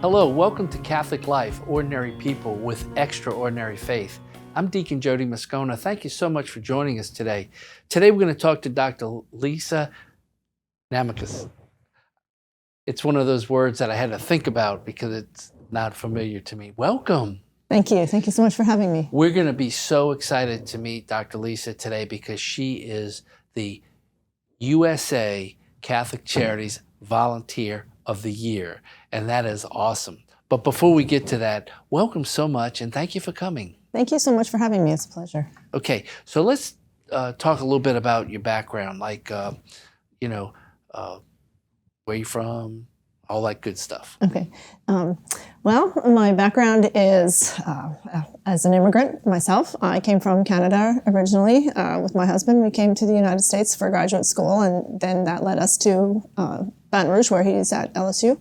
Hello, welcome to Catholic Life, Ordinary People with Extraordinary Faith. I'm Deacon Jody Moscona. Thank you so much for joining us today. Today we're going to talk to Dr. Lisa Domicus. It's one of those words that I had to think about because it's not familiar to me. Welcome. Thank you. Thank you so much for having me. We're going to be so excited to meet Dr. Lisa today because she is the USA Catholic Charities Volunteer of the Year, and that is awesome. But before we get to that, welcome so much and thank you for coming. Thank you so much for having me. It's a pleasure. Okay, so let's talk a little bit about your background, like, where you from, all that good stuff. Okay. Well, my background is as an immigrant myself. I came from Canada originally with my husband. We came to the United States for graduate school, and then that led us to Baton Rouge, where he's at LSU.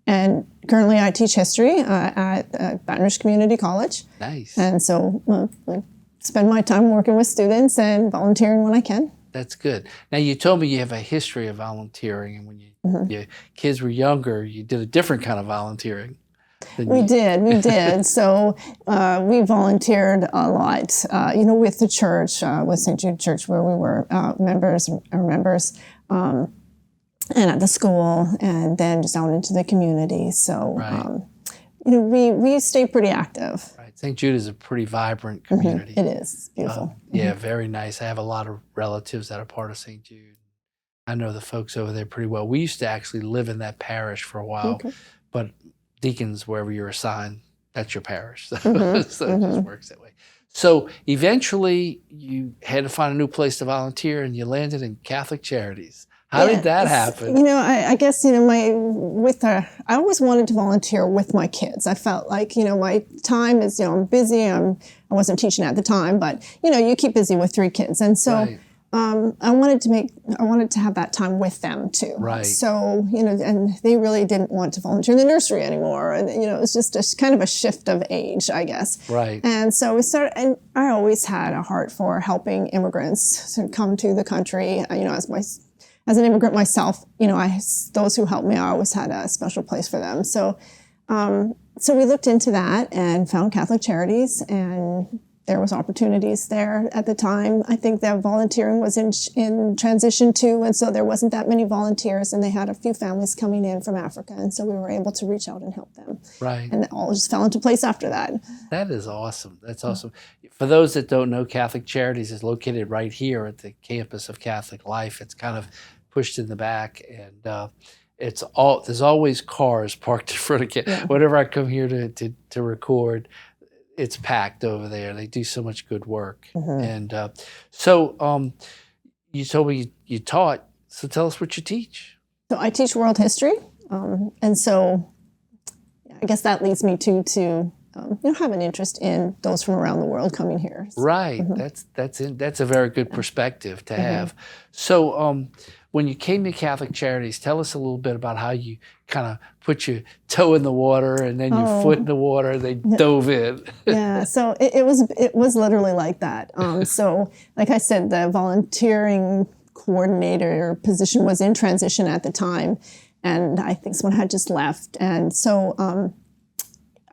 And currently I teach history at Baton Rouge Community College. Nice. And so I spend my time working with students and volunteering when I can. That's good. Now, you told me you have a history of volunteering, and when your kids were younger, you did a different kind of volunteering. We did. So we volunteered a lot, with the church, with St. Jude Church, where we were members, and at the school, and then just out into the community. So, right. We stay pretty active. Right. St. Jude is a pretty vibrant community. It is. It's beautiful. Yeah, very nice. I have a lot of relatives that are part of St. Jude. I know the folks over there pretty well. We used to actually live in that parish for a while, but deacons, wherever you're assigned, that's your parish. So, it just works that way. So eventually you had to find a new place to volunteer, and you landed in Catholic Charities. How did that happen? I guess, I always wanted to volunteer with my kids. I felt like, my time is, I'm busy. I wasn't teaching at the time, but, you keep busy with 3 kids. And so Right. I wanted to have that time with them too. Right. So, and they really didn't want to volunteer in the nursery anymore. And, it was just a kind of a shift of age, I guess. Right. And so we started, and I always had a heart for helping immigrants to come to the country, as an immigrant myself, those who helped me, I always had a special place for them. So, so we looked into that and found Catholic Charities, and there was opportunities there at the time. I think that volunteering was in transition too, and so there wasn't that many volunteers, and they had a few families coming in from Africa, and so we were able to reach out and help them. Right. And it all just fell into place after that. That is awesome. That's awesome. For those that don't know, Catholic Charities is located right here at the campus of Catholic Life. It's kind of pushed in the back, and there's always cars parked in front of it. Yeah. Whenever I come here to record, it's packed over there. They do so much good work. And so you told me you taught, so tell us what you teach. So I teach world history, and so I guess that leads me to have an interest in those from around the world coming here. Right. That's a very good perspective to have. So when you came to Catholic Charities, tell us a little bit about how you kind of put your toe in the water and then your foot in the water and they dove in. Yeah, so it was literally like that. So like I said, the volunteering coordinator position was in transition at the time, and I think someone had just left. And so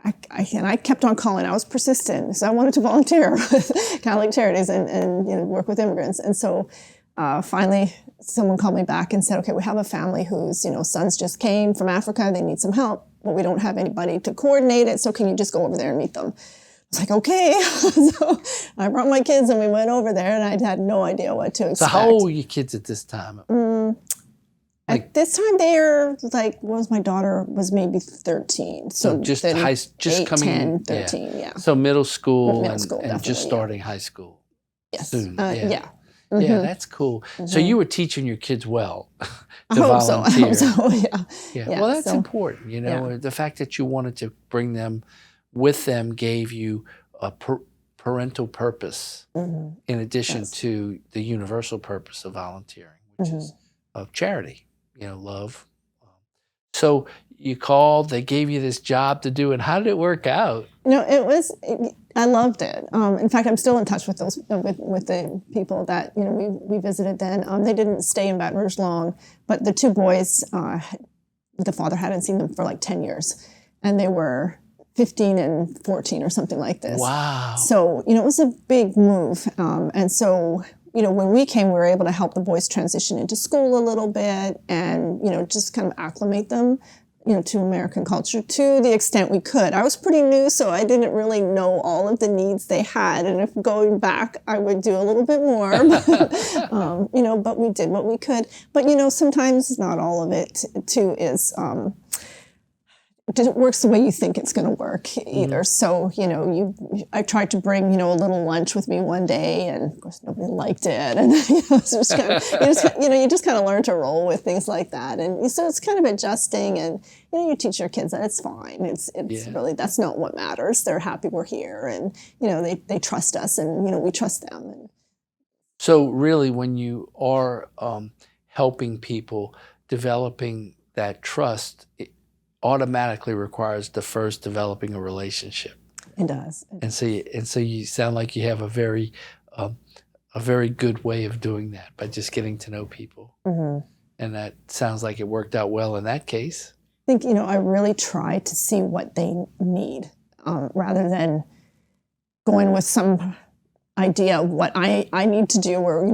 I kept on calling. I was persistent, so I wanted to volunteer with Catholic Charities and work with immigrants. And so finally, someone called me back and said, "Okay, we have a family whose sons just came from Africa. They need some help, but we don't have anybody to coordinate it. So can you just go over there and meet them?" I was like, "Okay." So I brought my kids and we went over there, and I had no idea what to expect. So how old were your kids at this time? At this time, my daughter was maybe 13. So just 8, coming 10, 13, yeah. So middle school, and just definitely, starting high school. Yes. Soon. Yeah. Yeah, that's cool. So you were teaching your kids well to I hope volunteer. so, yeah. Yeah. Well, that's important, The fact that you wanted to bring them with them gave you a parental purpose in addition to the universal purpose of volunteering, which is of charity, love. So you called, they gave you this job to do, and how did it work out? I loved it. In fact, I'm still in touch with those with the people that we visited then. They didn't stay in Baton Rouge long, but the 2 boys, the father hadn't seen them for like 10 years. and they were 15 and 14 or something like this. Wow. So, it was a big move. And so, when we came, we were able to help the boys transition into school a little bit and, just kind of acclimate them, to American culture to the extent we could. I was pretty new, so I didn't really know all of the needs they had. And if going back, I would do a little bit more, but we did what we could. But, sometimes not all of it, too, is... it works the way you think it's going to work either. So, I tried to bring, a little lunch with me one day, and of course nobody liked it. And, it's just kind of, you just kind of learn to roll with things like that. And so it's kind of adjusting, and, you teach your kids that it's fine. It's really, that's not what matters. They're happy we're here, and, they trust us, and, we trust them. And so really, when you are helping people, developing that trust, automatically requires the first developing a relationship. It does. And so you sound like you have a very good way of doing that by just getting to know people. Mm-hmm. And that sounds like it worked out well in that case. I think, I really try to see what they need rather than going with some idea of what I need to do, or,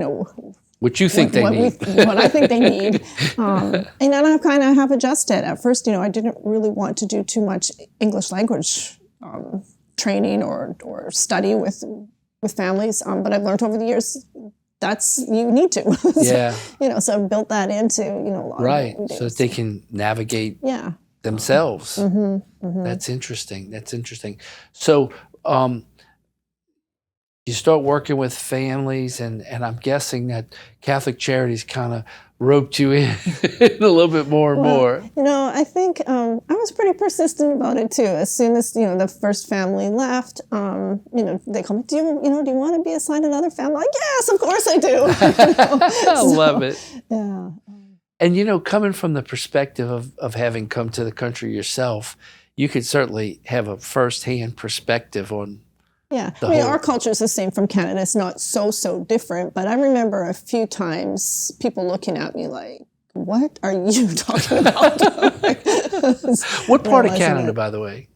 what you think they need. What I think they need. And then I kind of have adjusted. At first, I didn't really want to do too much English language training or study with families. But I've learned over the years you need to. Yeah. So I've built that into, a lot right. of So that they can navigate themselves. Mm-hmm. Mm-hmm. That's interesting. So you start working with families, and I'm guessing that Catholic Charities kind of roped you in a little bit more and more. I think I was pretty persistent about it too. As soon as the first family left, they come, do you want to be assigned another family? Like, yes, of course I do. I love it. Yeah. And coming from the perspective of having come to the country yourself, you could certainly have a firsthand perspective on. Yeah, our culture is the same from Canada. It's not so different, but I remember a few times people looking at me like, what are you talking about? What part of Canada, by the way?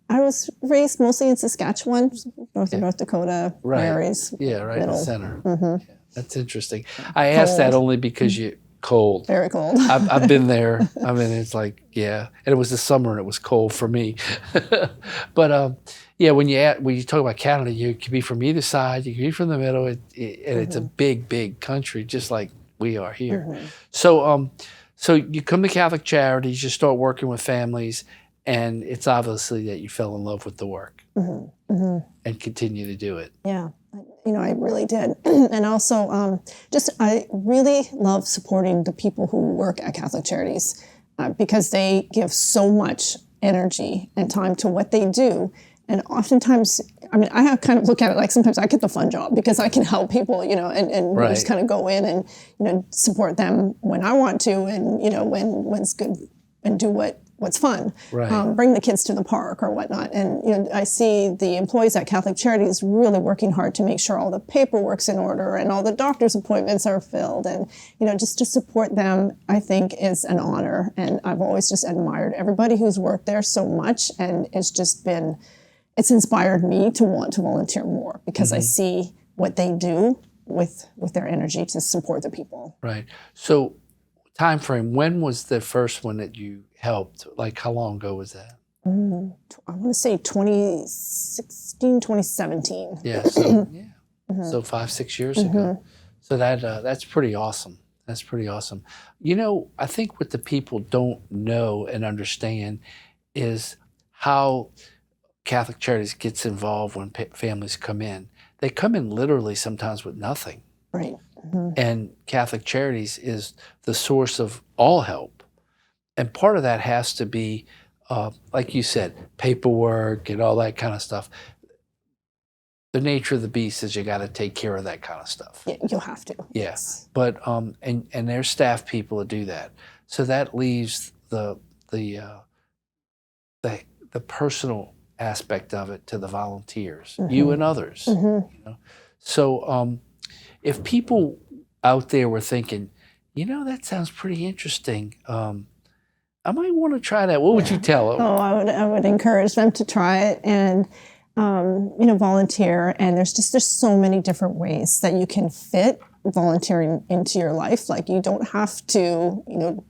I was raised mostly in Saskatchewan, North Dakota, prairies. Yeah, right in the center. Mm-hmm. Yeah, that's interesting. I asked that only because you're cold. Very cold. I've been there. I mean, it's like, and it was the summer and it was cold for me. But when you talk about Canada, you can be from either side, you can be from the middle, and it's a big country, just like we are here. Mm-hmm. So you come to Catholic Charities, you start working with families, and it's obviously that you fell in love with the work and continue to do it. Yeah. I really did. And also, I really love supporting the people who work at Catholic Charities because they give so much energy and time to what they do. And oftentimes, I kind of look at it like sometimes I get the fun job because I can help people, and Right. just kind of go in and, support them when I want to, and, when it's good, and do what's fun. Right. Bring the kids to the park or whatnot. And, I see the employees at Catholic Charities really working hard to make sure all the paperwork's in order and all the doctor's appointments are filled. And, just to support them, I think is an honor. And I've always just admired everybody who's worked there so much. And it's inspired me to want to volunteer more because I see what they do with their energy to support the people. Right. So time frame, when was the first one that you helped? Like, how long ago was that? I want to say 2016, 2017. Yeah. So, so 5-6 years ago. So that's pretty awesome. That's pretty awesome. I think what the people don't know and understand is how Catholic Charities gets involved when families come in. They come in literally sometimes with nothing. Right. And Catholic Charities is the source of all help. And part of that has to be, like you said, paperwork and all that kind of stuff. The nature of the beast is you got to take care of that kind of stuff. Yeah, you'll have to. Yes. But and there's staff people to do that. So that leaves the personal aspect of it to the volunteers, you and others. So if people out there were thinking, that sounds pretty interesting. I might want to try that. What would you tell them? Oh, I would encourage them to try it and, volunteer. And there's so many different ways that you can fit volunteering into your life. Like you don't have to,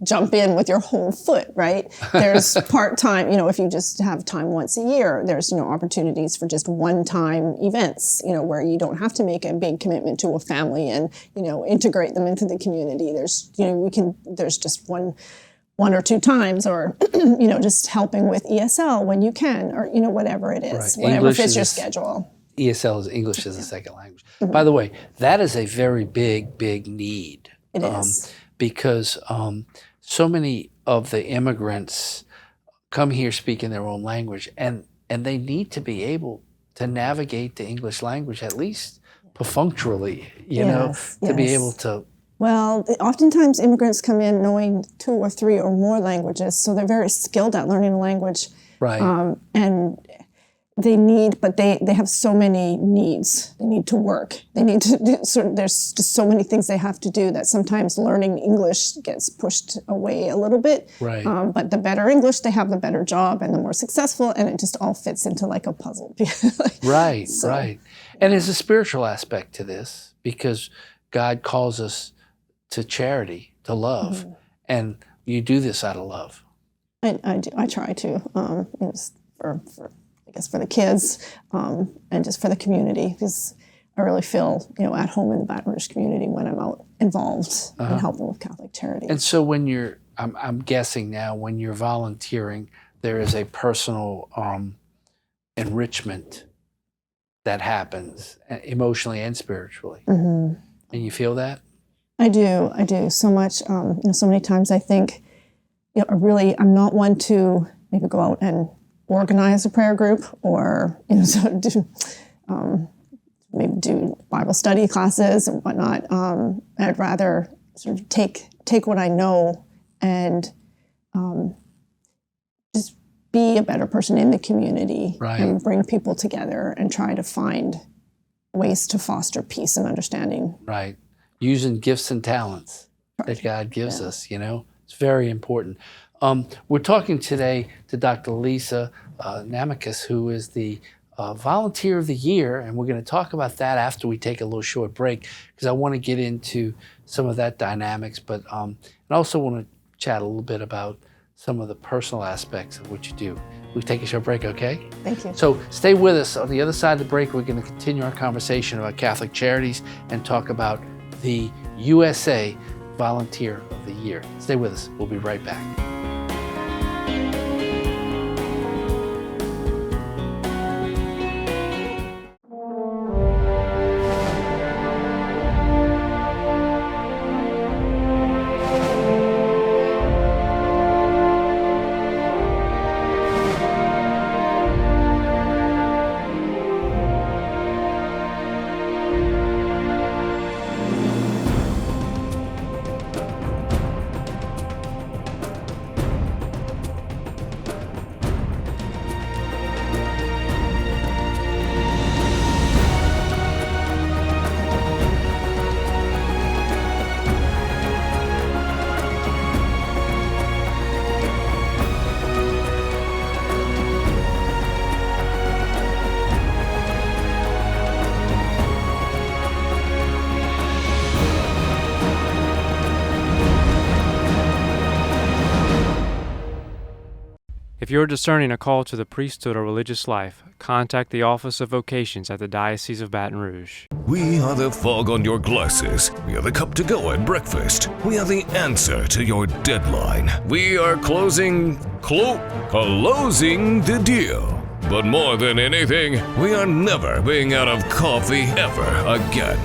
jump in with your whole foot, right? There's part-time, if you just have time once a year, there's, opportunities for just one-time events, where you don't have to make a big commitment to a family and, integrate them into the community. There's, there's just one or two times, or just helping with ESL when you can, or whatever it is, Right. whatever English fits your is- schedule. ESL is English as a second language. By the way, that is a very big need. It is. Because so many of the immigrants come here speaking their own language, and they need to be able to navigate the English language at least perfunctorily, to be able to. Well, oftentimes immigrants come in knowing 2 or 3 or more languages, so they're very skilled at learning a language. Right. And they have so many needs. They need to work. They need to do, there's just so many things they have to do that sometimes learning English gets pushed away a little bit. Right. But the better English they have, the better job and the more successful, and it just all fits into like a puzzle. Right. And there's a spiritual aspect to this, because God calls us to charity, to love, and you do this out of love. I do. I try to. For I guess for the kids, and just for the community, because I really feel at home in the Baton Rouge community when I'm out involved in helping with Catholic Charities. And so when I'm guessing now, when you're volunteering, there is a personal enrichment that happens emotionally and spiritually. And you feel that? I do so much. So many times I think, I'm not one to maybe go out and organize a prayer group, or maybe do Bible study classes and whatnot. I'd rather sort of take what I know and just be a better person in the community, Right. and bring people together and try to find ways to foster peace and understanding. Right. Using gifts and talents that God gives us, it's very important. We're talking today to Dr. Lisa Domicus, who is the Volunteer of the Year, and we're going to talk about that after we take a little short break, because I want to get into some of that dynamics, but and also want to chat a little bit about some of the personal aspects of what you do. We'll take a short break, okay? Thank you. So stay with us. On the other side of the break, we're going to continue our conversation about Catholic Charities and talk about the USA Volunteer of the Year. Stay with us. We'll be right back. If you're discerning a call to the priesthood or religious life, contact the Office of Vocations at the Diocese of Baton Rouge. We are the fog on your glasses. We are the cup to go at breakfast. We are the answer to your deadline. We are closing the deal. But more than anything, we are never being out of coffee ever again.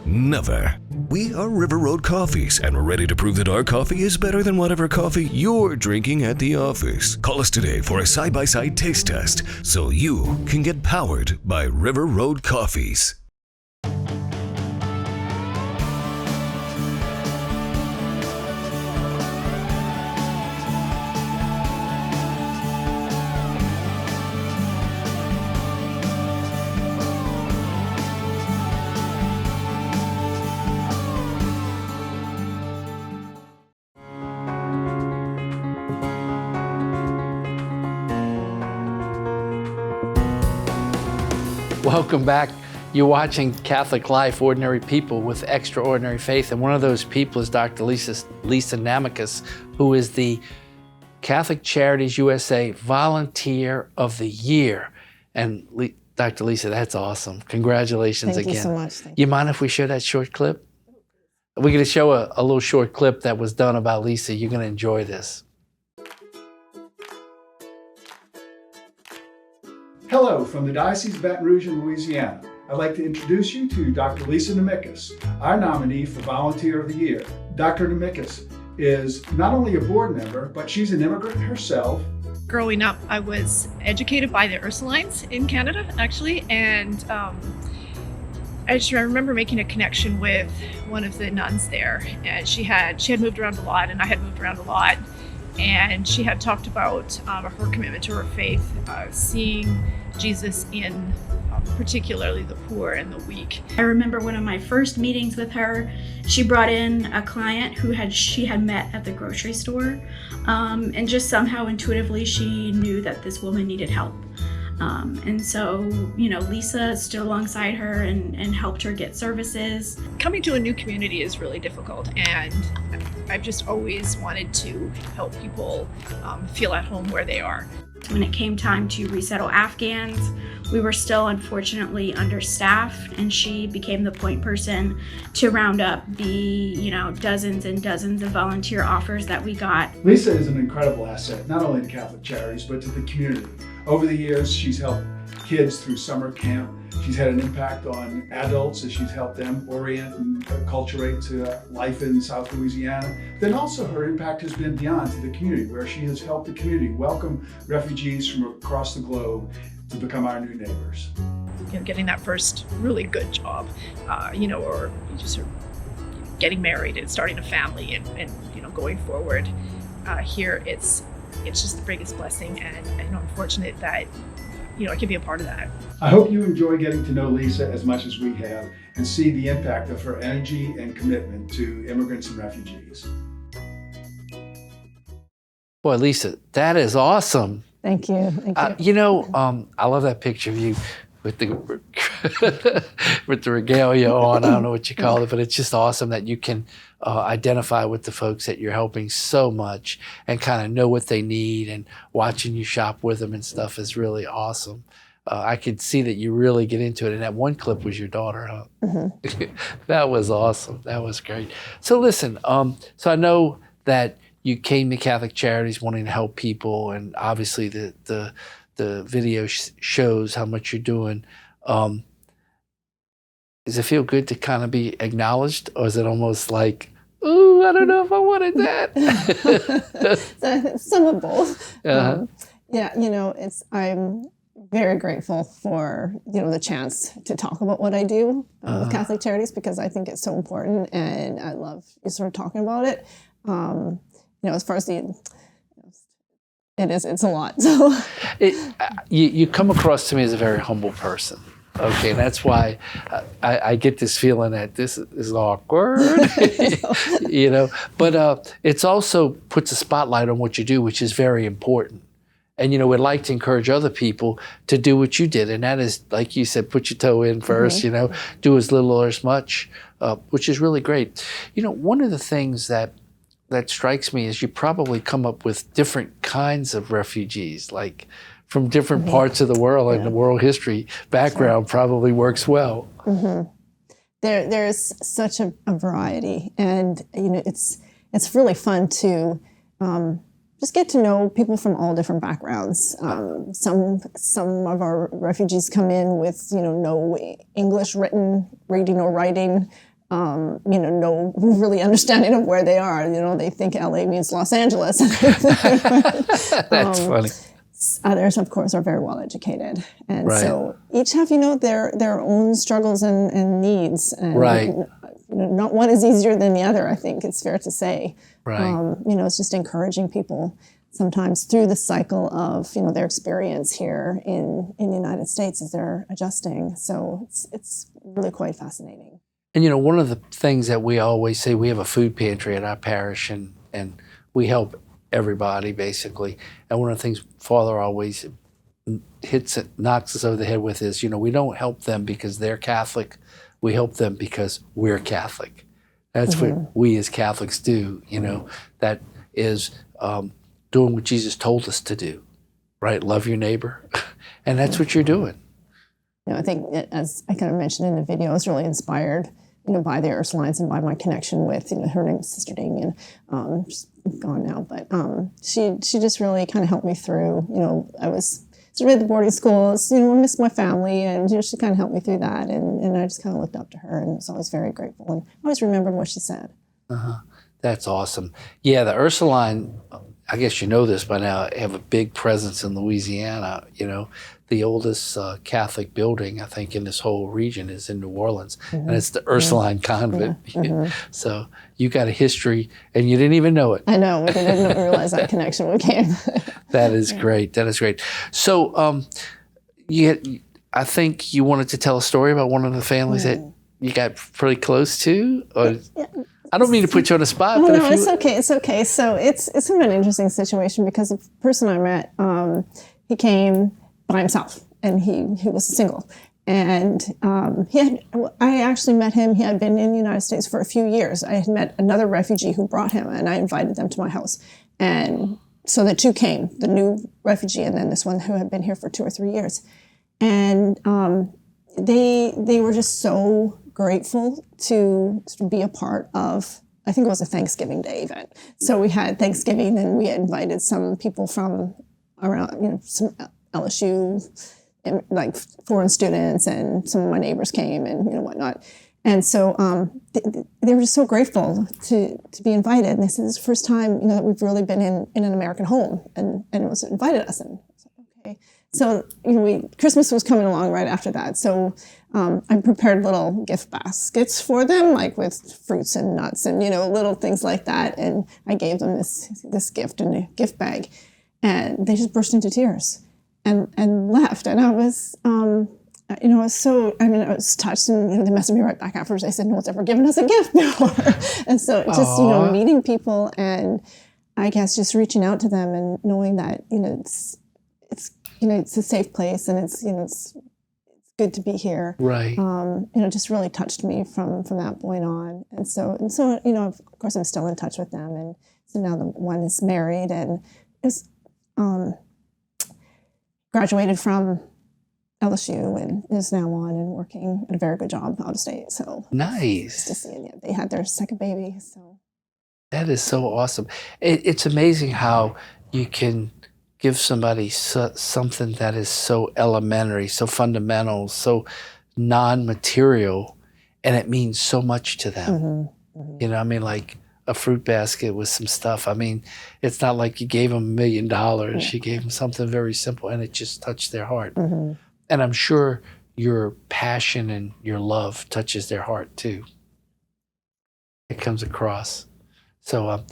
Never. We are River Road Coffees, and we're ready to prove that our coffee is better than whatever coffee you're drinking at the office. Call us today for a side-by-side taste test so you can get powered by River Road Coffees. Welcome back. You're watching Catholic Life, Ordinary People with Extraordinary Faith. And one of those people is Dr. Lisa Domicus, who is the Catholic Charities USA Volunteer of the Year. And Dr. Lisa, that's awesome. Congratulations again. Thank you so much. Thank You mind if we show that short clip? We're going to show a little short clip that was done about Lisa. You're going to enjoy this. Hello from the Diocese of Baton Rouge in Louisiana. I'd like to introduce you to Dr. Lisa Domicus, our nominee for Volunteer of the Year. Dr. Domicus is not only a board member, but she's an immigrant herself. Growing up, I was educated by the Ursulines in Canada, actually, and I remember making a connection with one of the nuns there, and she had moved around a lot, and I had moved around a lot, and she had talked about her commitment to her faith, seeing Jesus in particularly the poor and the weak. I remember one of my first meetings with her, she brought in a client who she had met at the grocery store, and just somehow intuitively she knew that this woman needed help. And so, Lisa stood alongside her and helped her get services. Coming to a new community is really difficult, and I've just always wanted to help people feel at home where they are. When it came time to resettle Afghans, we were still unfortunately understaffed, and she became the point person to round up the, dozens and dozens of volunteer offers that we got. Lisa is an incredible asset, not only to Catholic Charities, but to the community. Over the years, she's helped kids through summer camp. She's had an impact on adults as she's helped them orient and acculturate to life in South Louisiana. Then also her impact has been beyond to the community, where she has helped the community welcome refugees from across the globe to become our new neighbors. Getting that first really good job, or you just sort of getting married and starting a family and going forward. Here, it's just the biggest blessing, and I'm fortunate that I can be a part of that. I hope you enjoy getting to know Lisa as much as we have and see the impact of her energy and commitment to immigrants and refugees. Boy, Lisa, that is awesome. Thank you. Thank you. I love that picture of you with the with the regalia on. I don't know what you call it, but it's just awesome that you can identify with the folks that you're helping so much and kind of know what they need, and watching you shop with them and stuff is really awesome. I could see that you really get into it, and that one clip was your daughter, huh? Mm-hmm. That was awesome. That was great. So listen, so I know that you came to Catholic Charities wanting to help people, and obviously the video shows how much you're doing. Does it feel good to kind of be acknowledged, or is it almost like, ooh, I don't know if I wanted that? Some of both. Uh-huh. I'm very grateful for the chance to talk about what I do with Catholic Charities, because I think it's so important, and I love sort of talking about it. As far as it's a lot. So you come across to me as a very humble person. Okay, and that's why I get this feeling that this is awkward, But it's also puts a spotlight on what you do, which is very important. And we'd like to encourage other people to do what you did, and that is, like you said, put your toe in first. Do as little or as much, which is really great. One of the things that strikes me is you probably come up with different kinds of refugees, like from different parts of the world, and the world history background probably works well. Mm-hmm. There's such a variety, and it's really fun to just get to know people from all different backgrounds. Some of our refugees come in with no English reading or writing. No really understanding of where they are. They think LA means Los Angeles. That's funny. Others, of course, are very well educated, and right. So each have their own struggles and needs. And, right. Not one is easier than the other. I think it's fair to say. Right. It's just encouraging people sometimes through the cycle of their experience here in the United States as they're adjusting. So it's really quite fascinating. And one of the things that we always say, we have a food pantry at our parish, and we help everybody basically. And one of the things Father always knocks us over the head with is, we don't help them because they're Catholic. We help them because we're Catholic. That's what we as Catholics do, that is doing what Jesus told us to do, right? Love your neighbor. And that's what you're doing. I think, as I kind of mentioned in the video, I was really inspired, by the Ursulines and by my connection with, her name is Sister Damien. She's gone now, but she just really kind of helped me through. I was sort of at the boarding schools, I missed my family, and she kind of helped me through that, and I just kind of looked up to her, and was always very grateful, and I always remembered what she said. That's awesome. Yeah, the Ursuline, I guess you know this by now, have a big presence in Louisiana. The oldest Catholic building, I think, in this whole region is in New Orleans, and it's the Ursuline Convent. So you got a history, and you didn't even know it. I know. We didn't realize that connection when we came. That is great. That is great. So I think you wanted to tell a story about one of the families that you got pretty close to? Or, I don't mean to put you on the spot. Oh, but no, it's okay. It's okay. So it's kind of an interesting situation because the person I met, he came by himself, and he was single. And I actually met him. He had been in the United States for a few years. I had met another refugee who brought him, and I invited them to my house. And so the two came, the new refugee and then this one who had been here for 2 or 3 years. And they were just so grateful to be a part of, I think it was a Thanksgiving Day event. So we had Thanksgiving, and we had invited some people from around, some LSU, like foreign students, and some of my neighbors came, and whatnot. And so they were just so grateful to be invited. And they said, "This is the first time that we've really been in an American home," and it was invited us. And I was like, okay. So Christmas was coming along right after that. So I prepared little gift baskets for them, like with fruits and nuts and little things like that. And I gave them this gift in a gift bag, and they just burst into tears and left. And I was. I was touched, and they messaged me right back afterwards. They said, "No one's ever given us a gift before." And so just, meeting people, and I guess just reaching out to them and knowing that, it's a safe place, and it's good to be here. Right. Just really touched me from that point on. And so, of course I'm still in touch with them. And so now the one is married and is graduated from LSU and is now on and working at a very good job out of state. So nice to see it. Yeah, they had their second baby. So that is so awesome. It's amazing how you can give somebody something that is so elementary, so fundamental, so non-material, and it means so much to them. Like a fruit basket with some stuff. It's not like you gave them $1 million. You gave them something very simple, and it just touched their heart. And I'm sure your passion and your love touches their heart too. It comes across. So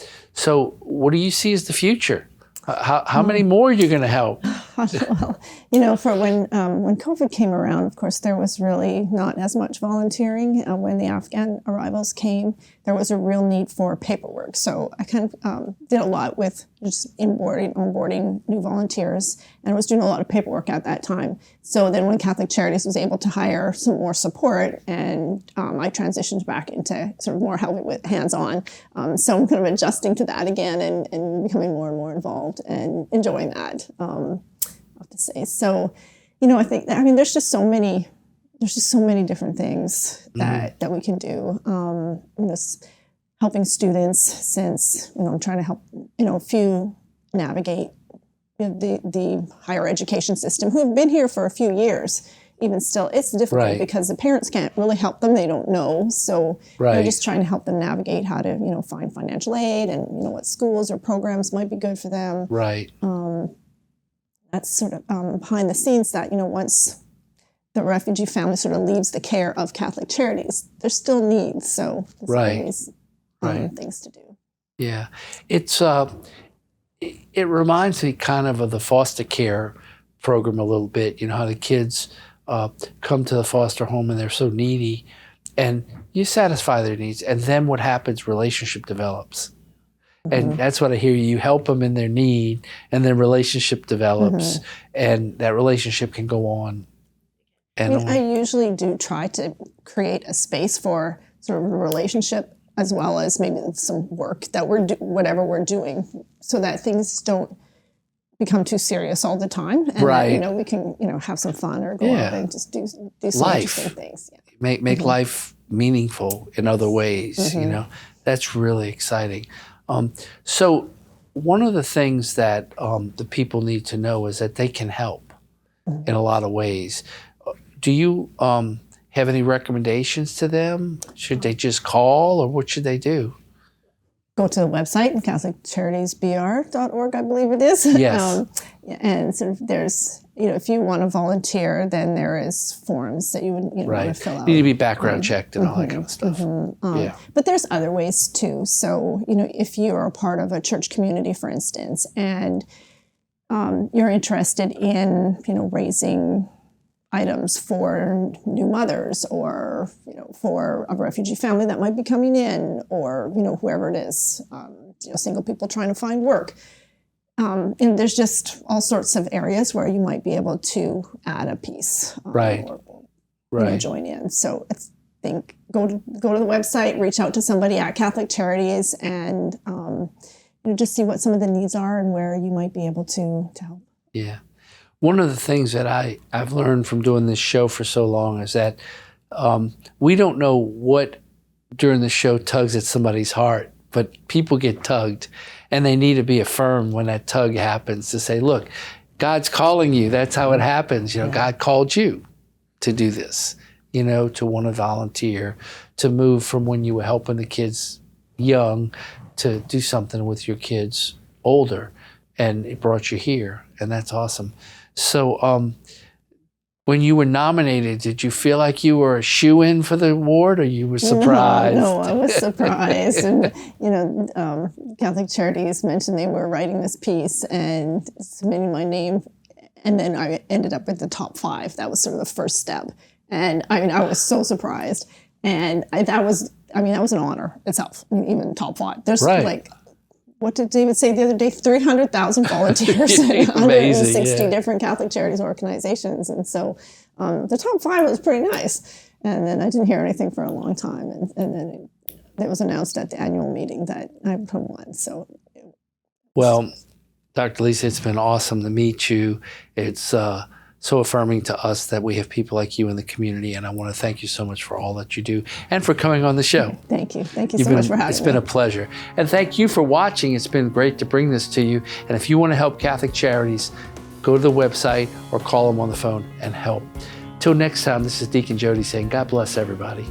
what do you see as the future? How many more are you going to help? Well, for when COVID came around, of course, there was really not as much volunteering. When the Afghan arrivals came, there was a real need for paperwork. So I kind of did a lot with just onboarding new volunteers, and was doing a lot of paperwork at that time. So then when Catholic Charities was able to hire some more support, and I transitioned back into sort of more helping with hands-on. So I'm kind of adjusting to that again and becoming more and more involved and enjoying that. I have to say. So, I think there's just so many different things that we can do. Helping students, since I'm trying to help a few navigate the higher education system who have been here for a few years. Even still, it's difficult because the parents can't really help them; they don't know. So we're just trying to help them navigate how to find financial aid and what schools or programs might be good for them. Right. That's sort of behind the scenes that, once the refugee family sort of leaves the care of Catholic Charities, there's still needs. So there's always things to do. Yeah. It's it reminds me kind of the foster care program a little bit. How the kids come to the foster home and they're so needy, and you satisfy their needs, and then what happens? Relationship develops. And that's what I hear you. You help them in their need, and then relationship develops, and that relationship can go on and on. I usually do try to create a space for sort of a relationship as well as maybe some work that whatever we're doing, so that things don't become too serious all the time. And Right. that, we can, have some fun or go out and just do some interesting things. Yeah. Make life meaningful in other ways, That's really exciting. So one of the things that the people need to know is that they can help in a lot of ways. Do you have any recommendations to them? Should they just call, or what should they do? Go to the website, CatholicCharitiesBR.org, I believe it is. Yes. And sort of there's, if you want to volunteer, then there is forms that you would want to fill out. Need to be background checked and all that kind of stuff. But there's other ways too. So, if you're a part of a church community, for instance, and you're interested in, raising items for new mothers, or for a refugee family that might be coming in, or whoever it is, single people trying to find work, and there's just all sorts of areas where you might be able to add a piece, or join in. So I think go to the website, reach out to somebody at Catholic Charities, and just see what some of the needs are and where you might be able to help. Yeah. One of the things that I've learned from doing this show for so long is that we don't know what during the show tugs at somebody's heart, but people get tugged, and they need to be affirmed when that tug happens, to say, look, God's calling you. That's how it happens. God called you to do this, to want to volunteer, to move from when you were helping the kids young to do something with your kids older, and it brought you here, and that's awesome. So when you were nominated, did you feel like you were a shoo-in for the award, or you were surprised? No, I was surprised. And, Catholic Charities mentioned they were writing this piece and submitting my name. And then I ended up at the top 5. That was sort of the first step. And I was so surprised. And that was an honor itself. Even top 5. There's what did David say the other day? 300,000 volunteers in 160 different Catholic Charities organizations. And so the top 5 was pretty nice. And then I didn't hear anything for a long time. And then it was announced at the annual meeting that I won. So, well, Dr. Lisa, it's been awesome to meet you. It's so affirming to us that we have people like you in the community, and I want to thank you so much for all that you do and for coming on the show. Thank you. Thank you so much for having me. It's been a pleasure. And thank you for watching. It's been great to bring this to you. And if you want to help Catholic Charities, go to the website or call them on the phone and help. Till next time, this is Deacon Jody saying, God bless everybody.